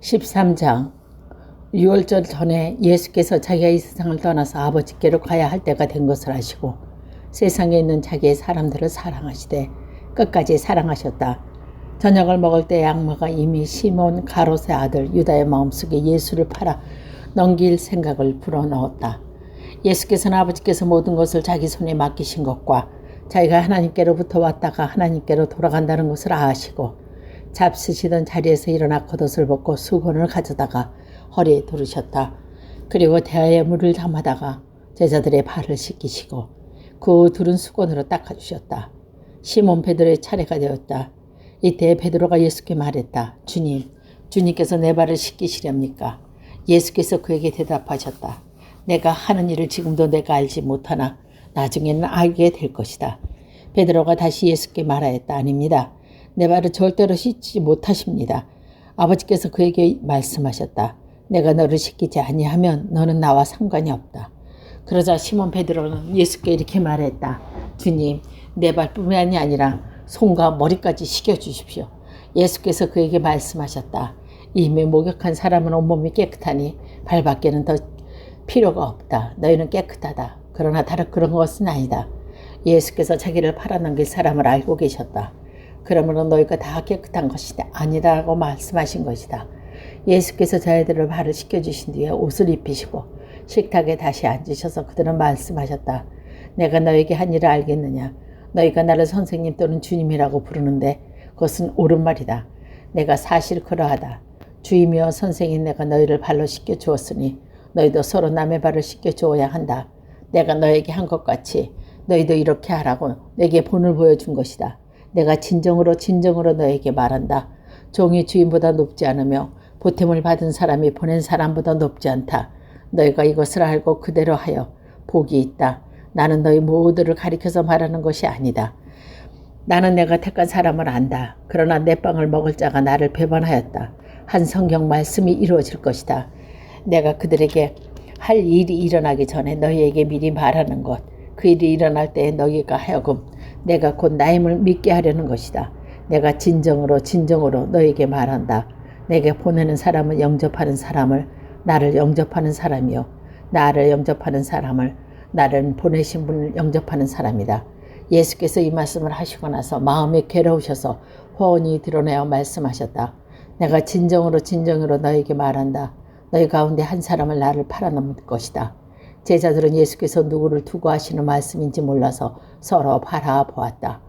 13장. 6월절 전에 예수께서 자기가 이 세상을 떠나서 아버지께로 가야 할 때가 된 것을 아시고 세상에 있는 자기의 사람들을 사랑하시되 끝까지 사랑하셨다. 저녁을 먹을 때 악마가 이미 시몬 가롯의 아들 유다의 마음속에 예수를 팔아 넘길 생각을 불어넣었다. 예수께서는 아버지께서 모든 것을 자기 손에 맡기신 것과 자기가 하나님께로부터 왔다가 하나님께로 돌아간다는 것을 아시고 잡수시던 자리에서 일어나 겉옷을 벗고 수건을 가져다가 허리에 두르셨다. 그리고 대야에 물을 담아다가 제자들의 발을 씻기시고 그 두른 수건으로 닦아주셨다. 시몬 베드로의 차례가 되었다. 이때 베드로가 예수께 말했다. 주님, 주님께서 내 발을 씻기시렵니까? 예수께서 그에게 대답하셨다. 내가 하는 일을 지금도 내가 알지 못하나 나중에는 알게 될 것이다. 베드로가 다시 예수께 말하였다. 아닙니다. 내 발을 절대로 씻지 못하십니다. 아버지께서 그에게 말씀하셨다. 내가 너를 씻기지 아니하면 너는 나와 상관이 없다. 그러자 시몬 베드로는 예수께 이렇게 말했다. 주님, 내 발뿐만이 아니라 손과 머리까지 씻겨주십시오. 예수께서 그에게 말씀하셨다. 이미 목욕한 사람은 온몸이 깨끗하니 발밖에는 더 필요가 없다. 너희는 깨끗하다. 그러나 다른 그런 것은 아니다. 예수께서 자기를 팔아넘길 사람을 알고 계셨다. 그러므로 너희가 다 깨끗한 것이 아니라고 말씀하신 것이다. 예수께서 저희들을 발을 씻겨주신 뒤에 옷을 입히시고 식탁에 다시 앉으셔서 그들은 말씀하셨다. 내가 너에게 한 일을 알겠느냐? 너희가 나를 선생님 또는 주님이라고 부르는데 그것은 옳은 말이다. 내가 사실 그러하다. 주이며 선생인 내가 너희를 발로 씻겨 주었으니 너희도 서로 남의 발을 씻겨 주어야 한다. 내가 너에게 한 것 같이 너희도 이렇게 하라고 내게 본을 보여준 것이다. 내가 진정으로 너에게 말한다. 종이 주인보다 높지 않으며 보탬을 받은 사람이 보낸 사람보다 높지 않다. 너희가 이것을 알고 그대로 하여 복이 있다. 나는 너희 모두를 가리켜서 말하는 것이 아니다. 나는 내가 택한 사람을 안다. 그러나 내 빵을 먹을 자가 나를 배반하였다. 한 성경 말씀이 이루어질 것이다. 내가 그들에게 할 일이 일어나기 전에 너희에게 미리 말하는 것, 그 일이 일어날 때에 너희가 하여금 내가 곧 나임을 믿게 하려는 것이다. 내가 진정으로 너희에게 말한다. 내게 보내는 사람을 영접하는 사람을 나를 영접하는 사람이요, 나를 영접하는 사람을 나를 보내신 분을 영접하는 사람이다. 예수께서 이 말씀을 하시고 나서 마음이 괴로우셔서 호언이 드러내어 말씀하셨다. 내가 진정으로 너희에게 말한다. 너희 가운데 한 사람을 나를 팔아넘을 것이다. 제자들은 예수께서 누구를 두고 하시는 말씀인지 몰라서 서로 바라보았다.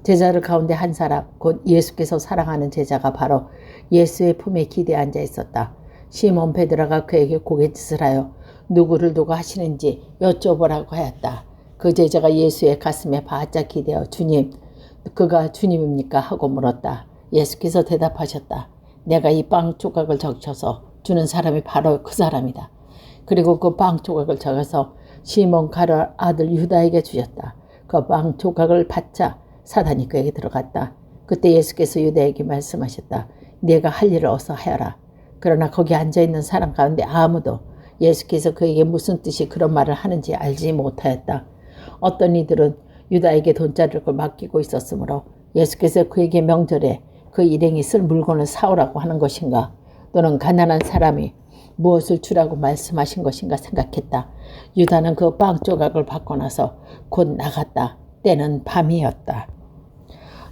제자들 가운데 한 사람, 곧 예수께서 사랑하는 제자가 바로 예수의 품에 기대어 앉아 있었다. 시몬 베드로가 그에게 고갯짓을 하여 누구를 두고 하시는지 여쭤보라고 하였다. 그 제자가 예수의 가슴에 바짝 기대어 주님, 그가 주님입니까? 하고 물었다. 예수께서 대답하셨다. 내가 이 빵 조각을 적셔서 주는 사람이 바로 그 사람이다. 그리고 그 빵 조각을 적어서 시몬 가롯 아들 유다에게 주셨다. 그 빵 조각을 받자 사단이 그에게 들어갔다. 그때 예수께서 유다에게 말씀하셨다. 네가 할 일을 어서 하여라. 그러나 거기 앉아있는 사람 가운데 아무도 예수께서 그에게 무슨 뜻이 그런 말을 하는지 알지 못하였다. 어떤 이들은 유다에게 돈자리를 맡기고 있었으므로 예수께서 그에게 명절에 그 일행이 쓸 물건을 사오라고 하는 것인가, 또는 가난한 사람이 무엇을 주라고 말씀하신 것인가 생각했다. 유다는 그 빵 조각을 받고 나서 곧 나갔다. 때는 밤이었다.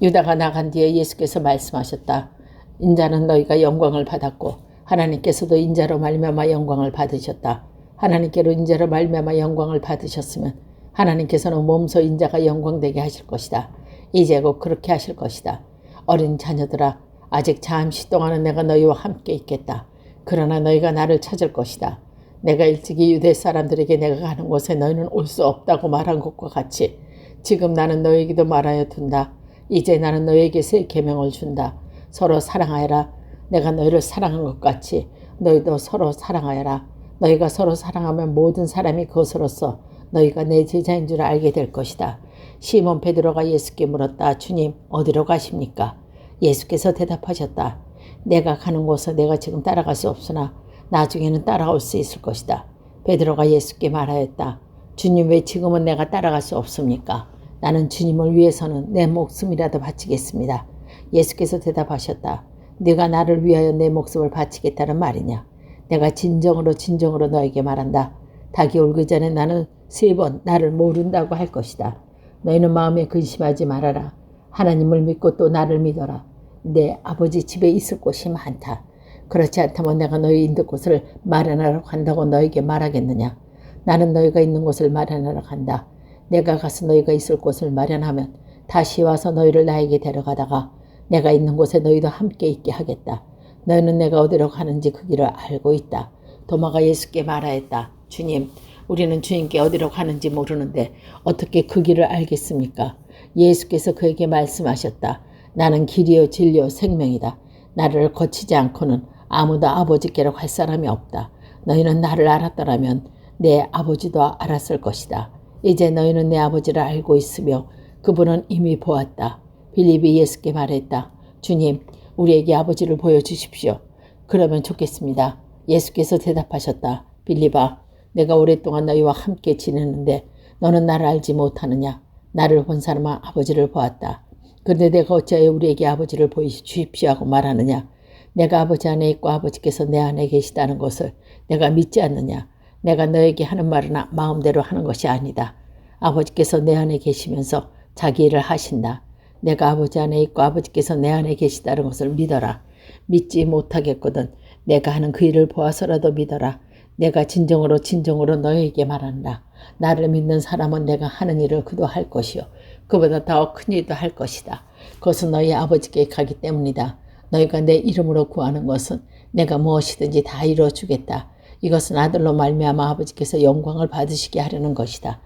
유다가 나간 뒤에 예수께서 말씀하셨다. 인자는 너희가 영광을 받았고 하나님께서도 인자로 말미암아 영광을 받으셨다. 하나님께로 인자로 말미암아 영광을 받으셨으면 하나님께서는 몸소 인자가 영광되게 하실 것이다. 이제 곧 그렇게 하실 것이다. 어린 자녀들아, 아직 잠시 동안은 내가 너희와 함께 있겠다. 그러나 너희가 나를 찾을 것이다. 내가 일찍이 유대 사람들에게 내가 가는 곳에 너희는 올 수 없다고 말한 것과 같이 지금 나는 너희에게도 말하여 둔다. 이제 나는 너희에게 새 계명을 준다. 서로 사랑하여라. 내가 너희를 사랑한 것 같이 너희도 서로 사랑하여라. 너희가 서로 사랑하면 모든 사람이 그것으로써 너희가 내 제자인 줄 알게 될 것이다. 시몬 베드로가 예수께 물었다. 주님, 어디로 가십니까? 예수께서 대답하셨다. 내가 가는 곳에 내가 지금 따라갈 수 없으나 나중에는 따라올 수 있을 것이다. 베드로가 예수께 말하였다. 주님, 왜 지금은 내가 따라갈 수 없습니까? 나는 주님을 위해서는 내 목숨이라도 바치겠습니다. 예수께서 대답하셨다. 네가 나를 위하여 내 목숨을 바치겠다는 말이냐. 내가 진정으로 너에게 말한다. 닭이 울기 전에 나는 3번 나를 모른다고 할 것이다. 너희는 마음에 근심하지 말아라. 하나님을 믿고 또 나를 믿어라. 내 아버지 집에 있을 곳이 많다. 그렇지 않다면 내가 너희 있는 곳을 마련하러 간다고 너에게 말하겠느냐. 나는 너희가 있는 곳을 마련하러 간다. 내가 가서 너희가 있을 곳을 마련하면 다시 와서 너희를 나에게 데려가다가 내가 있는 곳에 너희도 함께 있게 하겠다. 너희는 내가 어디로 가는지 그 길을 알고 있다. 도마가 예수께 말하였다. 주님, 우리는 주님께 어디로 가는지 모르는데 어떻게 그 길을 알겠습니까? 예수께서 그에게 말씀하셨다. 나는 길이요 진리요 생명이다. 나를 거치지 않고는 아무도 아버지께로 갈 사람이 없다. 너희는 나를 알았더라면 내 아버지도 알았을 것이다. 이제 너희는 내 아버지를 알고 있으며 그분은 이미 보았다. 빌립이 예수께 말했다. 주님, 우리에게 아버지를 보여주십시오. 그러면 좋겠습니다. 예수께서 대답하셨다. 빌립아, 내가 오랫동안 너희와 함께 지내는데 너는 나를 알지 못하느냐. 나를 본 사람은 아버지를 보았다. 그런데 내가 어찌하여 우리에게 아버지를 보여주십시오 하고 말하느냐. 내가 아버지 안에 있고 아버지께서 내 안에 계시다는 것을 내가 믿지 않느냐. 내가 너에게 하는 말은 마음대로 하는 것이 아니다. 아버지께서 내 안에 계시면서 자기 일을 하신다. 내가 아버지 안에 있고 아버지께서 내 안에 계시다는 것을 믿어라. 믿지 못하겠거든 내가 하는 그 일을 보아서라도 믿어라. 내가 진정으로 너에게 말한다. 나를 믿는 사람은 내가 하는 일을 그도 할 것이요 그보다 더 큰 일도 할 것이다. 그것은 너희 아버지께 가기 때문이다. 너희가 내 이름으로 구하는 것은 내가 무엇이든지 다 이루어주겠다. 이것은 아들로 말미암아 아버지께서 영광을 받으시게 하려는 것이다.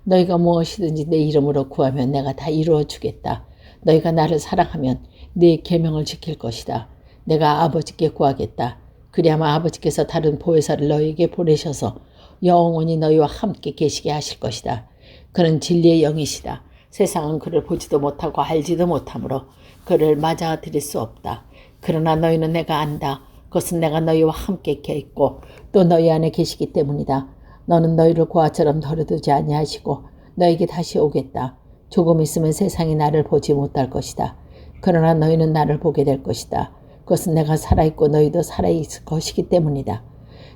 너희가 무엇이든지 내 이름으로 구하면 내가 다 이루어주겠다. 너희가 나를 사랑하면 네 계명을 지킬 것이다. 내가 아버지께 구하겠다. 그리하면 아버지께서 다른 보혜사를 너희에게 보내셔서 영원히 너희와 함께 계시게 하실 것이다. 그는 진리의 영이시다. 세상은 그를 보지도 못하고 알지도 못하므로 그를 맞아들일 수 없다. 그러나 너희는 내가 안다. 그것은 내가 너희와 함께 있고 또 너희 안에 계시기 때문이다. 너는 너희를 고아처럼 버려두지 아니하시고 너에게 다시 오겠다. 조금 있으면 세상이 나를 보지 못할 것이다. 그러나 너희는 나를 보게 될 것이다. 그것은 내가 살아있고 너희도 살아있을 것이기 때문이다.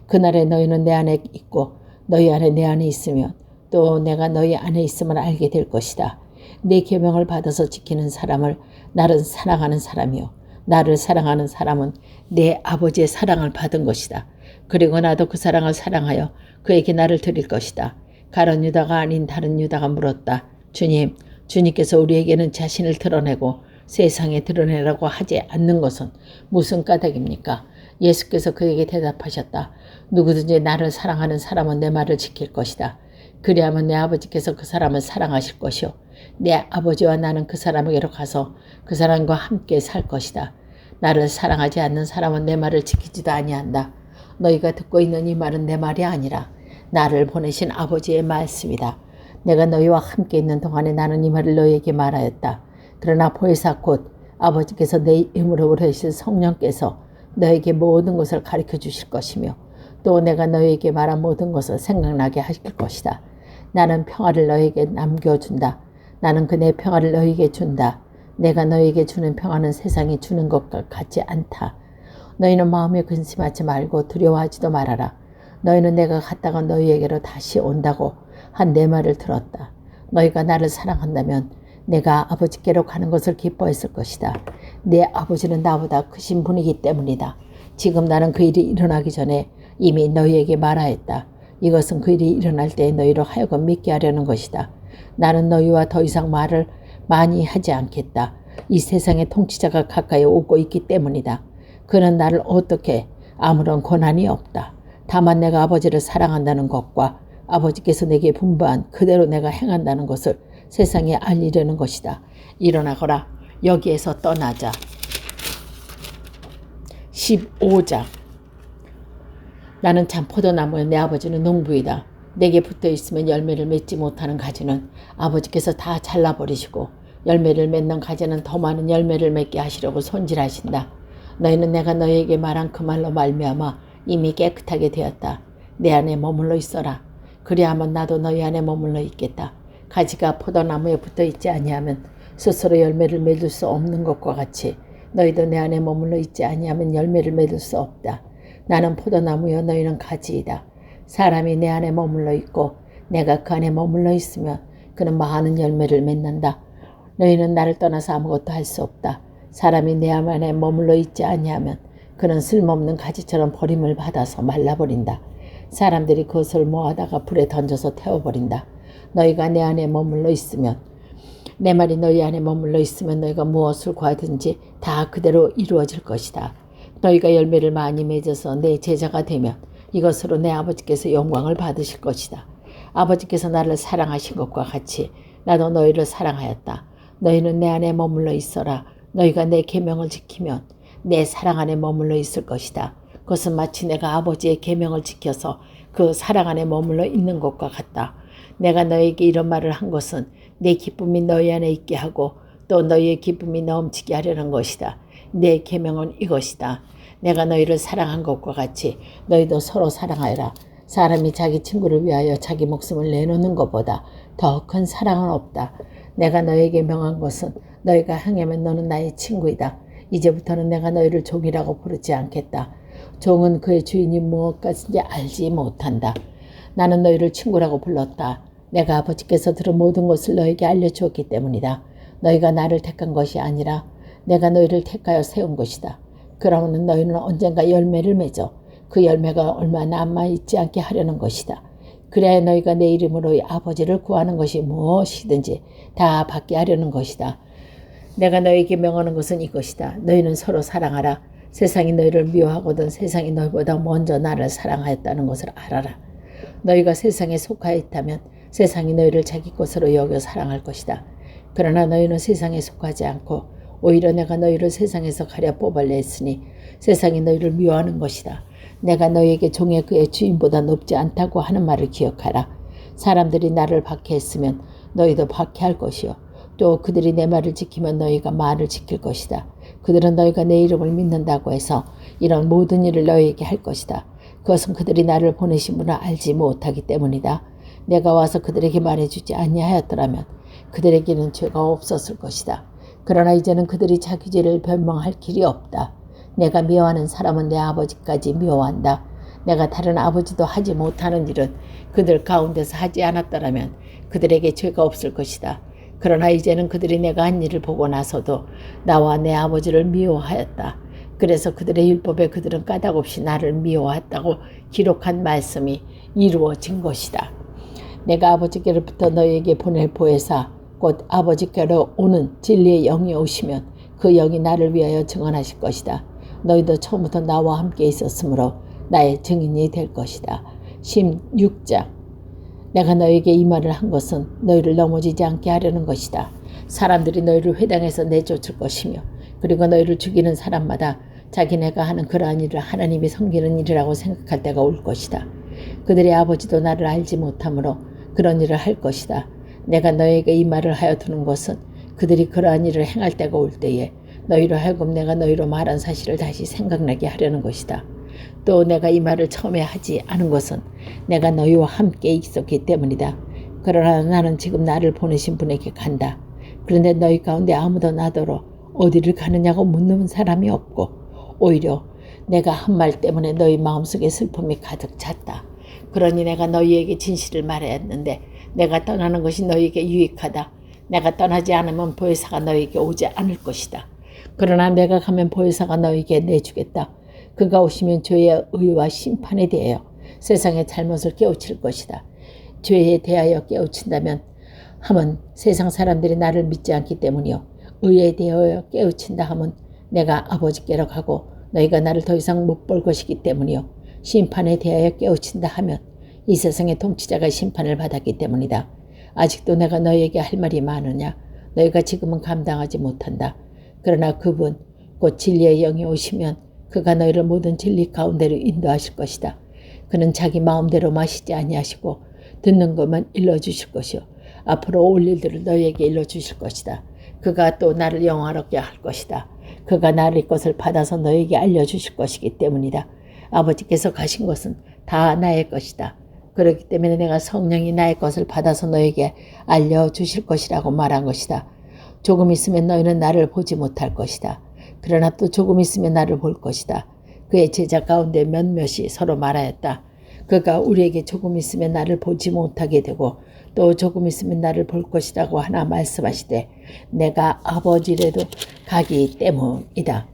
그날에 너희는 내 안에 있고 너희 안에 내 안에 있으면 또 내가 너희 안에 있음을 알게 될 것이다. 내 계명을 받아서 지키는 사람을 나를 사랑하는 사람이요 나를 사랑하는 사람은 내 아버지의 사랑을 받은 것이다. 그리고 나도 그 사랑을 사랑하여 그에게 나를 드릴 것이다. 가룟 유다가 아닌 다른 유다가 물었다. 주님, 주님께서 우리에게는 자신을 드러내고 세상에 드러내라고 하지 않는 것은 무슨 까닭입니까? 예수께서 그에게 대답하셨다. 누구든지 나를 사랑하는 사람은 내 말을 지킬 것이다. 그리하면 내 아버지께서 그 사람을 사랑하실 것이요 내 아버지와 나는 그 사람에게로 가서 그 사람과 함께 살 것이다. 나를 사랑하지 않는 사람은 내 말을 지키지도 아니한다. 너희가 듣고 있는 이 말은 내 말이 아니라 나를 보내신 아버지의 말씀이다. 내가 너희와 함께 있는 동안에 나는 이 말을 너희에게 말하였다. 그러나 보혜사 곧 아버지께서 내 이름으로 보내신 성령께서 너에게 모든 것을 가르쳐 주실 것이며 또 내가 너희에게 말한 모든 것을 생각나게 하실 것이다. 나는 평화를 너희에게 남겨준다. 나는 그 내 평화를 너희에게 준다. 내가 너희에게 주는 평화는 세상이 주는 것과 같지 않다. 너희는 마음에 근심하지 말고 두려워하지도 말아라. 너희는 내가 갔다가 너희에게로 다시 온다고 한 내 말을 들었다. 너희가 나를 사랑한다면 내가 아버지께로 가는 것을 기뻐했을 것이다. 내 아버지는 나보다 크신 분이기 때문이다. 지금 나는 그 일이 일어나기 전에 이미 너희에게 말하였다. 이것은 그 일이 일어날 때 너희로 하여금 믿게 하려는 것이다. 나는 너희와 더 이상 말을 많이 하지 않겠다. 이 세상의 통치자가 가까이 오고 있기 때문이다. 그는 나를 어떻게 아무런 권한이 없다. 다만 내가 아버지를 사랑한다는 것과 아버지께서 내게 분부한 그대로 내가 행한다는 것을 세상에 알리려는 것이다. 일어나거라. 여기에서 떠나자. 15장. 나는 참 포도나무여 내 아버지는 농부이다. 내게 붙어 있으면 열매를 맺지 못하는 가지는 아버지께서 다 잘라버리시고 열매를 맺는 가지는 더 많은 열매를 맺게 하시려고 손질하신다. 너희는 내가 너희에게 말한 그 말로 말미암아 이미 깨끗하게 되었다. 내 안에 머물러 있어라. 그리하면 나도 너희 안에 머물러 있겠다. 가지가 포도나무에 붙어 있지 아니하면 스스로 열매를 맺을 수 없는 것과 같이 너희도 내 안에 머물러 있지 아니하면 열매를 맺을 수 없다. 나는 포도나무여 너희는 가지이다. 사람이 내 안에 머물러 있고 내가 그 안에 머물러 있으면 그는 많은 열매를 맺는다. 너희는 나를 떠나서 아무것도 할 수 없다. 사람이 내 안에 머물러 있지 아니하면 그는 쓸모없는 가지처럼 버림을 받아서 말라버린다. 사람들이 그것을 모아다가 불에 던져서 태워버린다. 너희가 내 안에 머물러 있으면, 내 말이 너희 안에 머물러 있으면 너희가 무엇을 구하든지 다 그대로 이루어질 것이다. 너희가 열매를 많이 맺어서 내 제자가 되면 이것으로 내 아버지께서 영광을 받으실 것이다. 아버지께서 나를 사랑하신 것과 같이 나도 너희를 사랑하였다. 너희는 내 안에 머물러 있어라. 너희가 내 계명을 지키면 내 사랑 안에 머물러 있을 것이다. 그것은 마치 내가 아버지의 계명을 지켜서 그 사랑 안에 머물러 있는 것과 같다. 내가 너희에게 이런 말을 한 것은 내 기쁨이 너희 안에 있게 하고 또 너희의 기쁨이 넘치게 하려는 것이다. 내 계명은 이것이다. 내가 너희를 사랑한 것과 같이 너희도 서로 사랑하여라. 사람이 자기 친구를 위하여 자기 목숨을 내놓는 것보다 더 큰 사랑은 없다. 내가 너희에게 명한 것은 너희가 행하면 너는 나의 친구이다. 이제부터는 내가 너희를 종이라고 부르지 않겠다. 종은 그의 주인이 무엇까지인지 알지 못한다. 나는 너희를 친구라고 불렀다. 내가 아버지께서 들은 모든 것을 너희에게 알려주었기 때문이다. 너희가 나를 택한 것이 아니라 내가 너희를 택하여 세운 것이다. 그러면 너희는 언젠가 열매를 맺어 그 열매가 얼마 남아있지 않게 하려는 것이다. 그래야 너희가 내 이름으로 아버지를 구하는 것이 무엇이든지 다 받게 하려는 것이다. 내가 너희에게 명하는 것은 이것이다. 너희는 서로 사랑하라. 세상이 너희를 미워하거든 세상이 너희보다 먼저 나를 사랑하였다는 것을 알아라. 너희가 세상에 속하여 있다면 세상이 너희를 자기 것으로 여겨 사랑할 것이다. 그러나 너희는 세상에 속하지 않고 오히려 내가 너희를 세상에서 가려 뽑아냈으니 세상이 너희를 미워하는 것이다. 내가 너희에게 종의 그의 주인보다 높지 않다고 하는 말을 기억하라. 사람들이 나를 박해했으면 너희도 박해할 것이요. 또 그들이 내 말을 지키면 너희가 말을 지킬 것이다. 그들은 너희가 내 이름을 믿는다고 해서 이런 모든 일을 너희에게 할 것이다. 그것은 그들이 나를 보내신 분을 알지 못하기 때문이다. 내가 와서 그들에게 말해주지 아니하였더라면 그들에게는 죄가 없었을 것이다. 그러나 이제는 그들이 자기 죄를 변명할 길이 없다. 내가 미워하는 사람은 내 아버지까지 미워한다. 내가 다른 아버지도 하지 못하는 일은 그들 가운데서 하지 않았더라면 그들에게 죄가 없을 것이다. 그러나 이제는 그들이 내가 한 일을 보고 나서도 나와 내 아버지를 미워하였다. 그래서 그들의 율법에 그들은 까닭없이 나를 미워했다고 기록한 말씀이 이루어진 것이다. 내가 아버지께로부터 너희에게 보낼 보혜사 곧 아버지께로 오는 진리의 영이 오시면 그 영이 나를 위하여 증언하실 것이다. 너희도 처음부터 나와 함께 있었으므로 나의 증인이 될 것이다. 16장. 내가 너희에게 이 말을 한 것은 너희를 넘어지지 않게 하려는 것이다. 사람들이 너희를 회당에서 내쫓을 것이며 그리고 너희를 죽이는 사람마다 자기네가 하는 그러한 일을 하나님이 섬기는 일이라고 생각할 때가 올 것이다. 그들의 아버지도 나를 알지 못하므로 그런 일을 할 것이다. 내가 너희에게 이 말을 하여 두는 것은 그들이 그러한 일을 행할 때가 올 때에 너희로 하여금 내가 너희로 말한 사실을 다시 생각나게 하려는 것이다. 또 내가 이 말을 처음에 하지 않은 것은 내가 너희와 함께 있었기 때문이다. 그러나 나는 지금 나를 보내신 분에게 간다. 그런데 너희 가운데 아무도 나더러 어디를 가느냐고 묻는 사람이 없고 오히려 내가 한 말 때문에 너희 마음속에 슬픔이 가득 찼다. 그러니 내가 너희에게 진실을 말하였는데 내가 떠나는 것이 너희에게 유익하다. 내가 떠나지 않으면 보혜사가 너희에게 오지 않을 것이다. 그러나 내가 가면 보혜사가 너희에게 내주겠다. 그가 오시면 죄의 의와 심판에 대하여 세상의 잘못을 깨우칠 것이다. 죄에 대하여 깨우친다면 함은 세상 사람들이 나를 믿지 않기 때문이요. 의에 대하여 깨우친다 함은 내가 아버지께로 가고 너희가 나를 더 이상 못 볼 것이기 때문이요. 심판에 대하여 깨우친다 하면 이 세상의 통치자가 심판을 받았기 때문이다. 아직도 내가 너희에게 할 말이 많으냐? 너희가 지금은 감당하지 못한다. 그러나 그분 곧 진리의 영이 오시면 그가 너희를 모든 진리 가운데로 인도하실 것이다. 그는 자기 마음대로 마시지 아니하시고 듣는 것만 일러주실 것이요. 앞으로 올 일들을 너희에게 일러주실 것이다. 그가 또 나를 영화롭게 할 것이다. 그가 나의 것을 받아서 너희에게 알려주실 것이기 때문이다. 아버지께서 가신 것은 다 나의 것이다. 그렇기 때문에 내가 성령이 나의 것을 받아서 너에게 알려주실 것이라고 말한 것이다. 조금 있으면 너희는 나를 보지 못할 것이다. 그러나 또 조금 있으면 나를 볼 것이다. 그의 제자 가운데 몇몇이 서로 말하였다. 그가 우리에게 조금 있으면 나를 보지 못하게 되고 또 조금 있으면 나를 볼 것이라고 하나 말씀하시되 내가 아버지래도 가기 때문이다.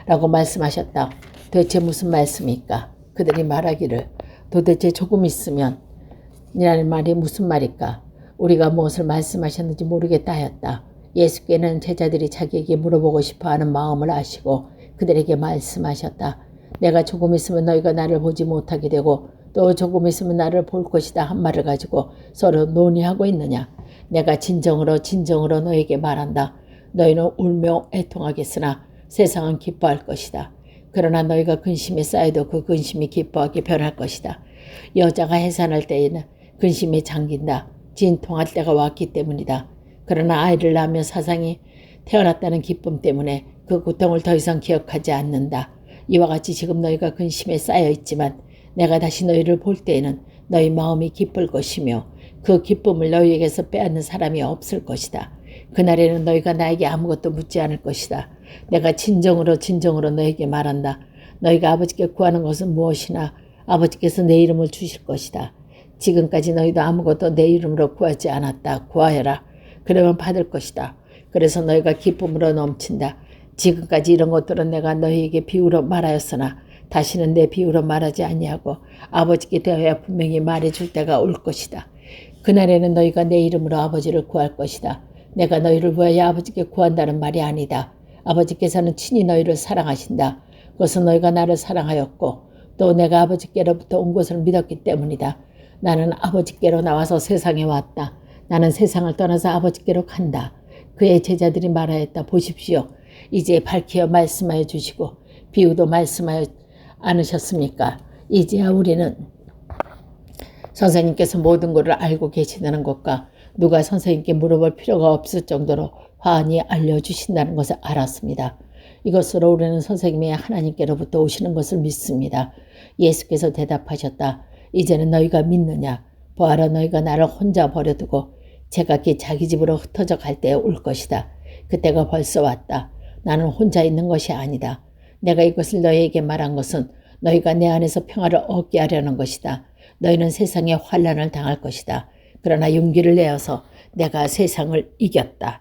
라고 말씀하셨다. 도대체 무슨 말씀일까? 그들이 말하기를 도대체 조금 있으면 이라는 말이 무슨 말일까? 우리가 무엇을 말씀하셨는지 모르겠다 하였다. 예수께는 제자들이 자기에게 물어보고 싶어하는 마음을 아시고 그들에게 말씀하셨다. 내가 조금 있으면 너희가 나를 보지 못하게 되고 또 조금 있으면 나를 볼 것이다 한 말을 가지고 서로 논의하고 있느냐. 내가 진정으로 너희에게 말한다. 너희는 울며 애통하겠으나 세상은 기뻐할 것이다. 그러나 너희가 근심에 쌓여도 그 근심이 기뻐하게 변할 것이다. 여자가 해산할 때에는 근심이 잠긴다. 진통할 때가 왔기 때문이다. 그러나 아이를 낳으며 사상이 태어났다는 기쁨 때문에 그 고통을 더 이상 기억하지 않는다. 이와 같이 지금 너희가 근심에 쌓여 있지만 내가 다시 너희를 볼 때에는 너희 마음이 기쁠 것이며 그 기쁨을 너희에게서 빼앗는 사람이 없을 것이다. 그날에는 너희가 나에게 아무것도 묻지 않을 것이다. 내가 진정으로 너희에게 말한다. 너희가 아버지께 구하는 것은 무엇이나 아버지께서 내 이름을 주실 것이다. 지금까지 너희도 아무것도 내 이름으로 구하지 않았다. 구하여라. 그러면 받을 것이다. 그래서 너희가 기쁨으로 넘친다. 지금까지 이런 것들은 내가 너희에게 비유로 말하였으나 다시는 내 비유로 말하지 아니하고 아버지께 대하여 분명히 말해줄 때가 올 것이다. 그날에는 너희가 내 이름으로 아버지를 구할 것이다. 내가 너희를 위하여 아버지께 구한다는 말이 아니다. 아버지께서는 친히 너희를 사랑하신다. 그것은 너희가 나를 사랑하였고 또 내가 아버지께로부터 온 것을 믿었기 때문이다. 나는 아버지께로 나와서 세상에 왔다. 나는 세상을 떠나서 아버지께로 간다. 그의 제자들이 말하였다. 보십시오. 이제 밝히어 말씀하여 주시고 비유도 말씀하여 않으셨습니까? 이제야 우리는 선생님께서 모든 것을 알고 계시다는 것과 누가 선생님께 물어볼 필요가 없을 정도로 환히 알려주신다는 것을 알았습니다. 이것으로 우리는 선생님이 하나님께로부터 오시는 것을 믿습니다. 예수께서 대답하셨다. 이제는 너희가 믿느냐? 보아라, 너희가 나를 혼자 버려두고 제각기 자기 집으로 흩어져 갈 때에 올 것이다. 그때가 벌써 왔다. 나는 혼자 있는 것이 아니다. 내가 이것을 너희에게 말한 것은 너희가 내 안에서 평화를 얻게 하려는 것이다. 너희는 세상에 환난을 당할 것이다. 그러나 용기를 내어서 내가 세상을 이겼다.